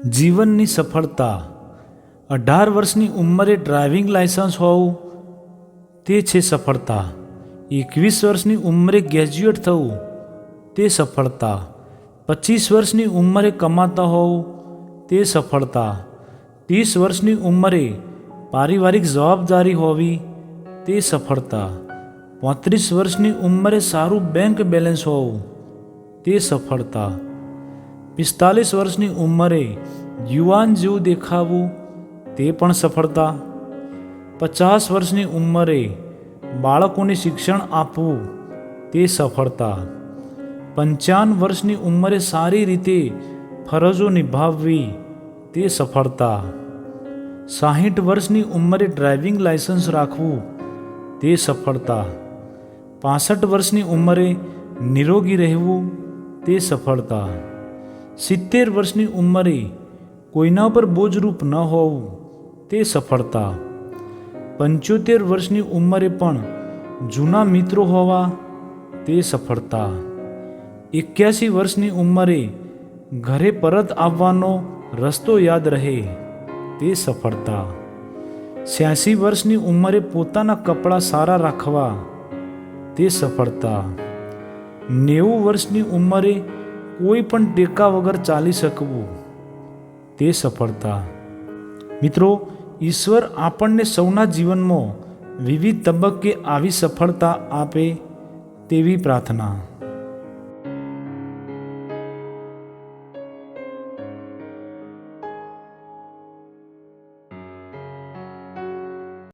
જીવનની સફળતા 18 વર્ષની ઉંમરે ડ્રાઇવિંગ લાયસન્સ હોવું તે છે સફળતા. 21 વર્ષની ઉંમરે ગ્રેજ્યુએટ થવું તે સફળતા. 25 વર્ષની ઉંમરે કમાતા હોવું તે સફળતા. 30 વર્ષની ઉંમરે પારિવારિક જવાબદારી હોવી તે સફળતા. 35 વર્ષની ઉંમરે સારું બેંક બેલેન્સ હોવું તે સફળતા. 45 વર્ષની ઉંમરે યુવાન જેવું દેખાવું તે પણ સફળતા. 50 વર્ષની ઉંમરે બાળકોને શિક્ષણ આપવું તે સફળતા. 55 વર્ષની ઉંમરે સારી રીતે ફરજો નિભાવવી તે સફળતા. 60 વર્ષની ઉંમરે ડ્રાઇવિંગ લાયસન્સ રાખવું તે સફળતા. 65 વર્ષની ઉંમરે નિરોગી રહેવું તે સફળતા. 70 વર્ષની ઉંમરે કોઈના પર બોજરૂપ ન હોવું તે સફળતા. 75 વર્ષની ઉંમરે પણ જૂના મિત્રો હોવા તે સફળતા. 81 વર્ષની ઉંમરે ઘરે પરત આવવાનો રસ્તો યાદ રહે તે સફળતા. 86 વર્ષની ઉંમરે પોતાના કપડાં સારા રાખવા તે સફળતા. 90 વર્ષની ઉંમરે કોઈ પણ ટેકા વગર ચાલી શકવું તે સફળતા. મિત્રો, ઈશ્વર આપણને સૌના જીવનમાં વિવિધ તબક્કે આવી સફળતા આપે તેવી પ્રાર્થના.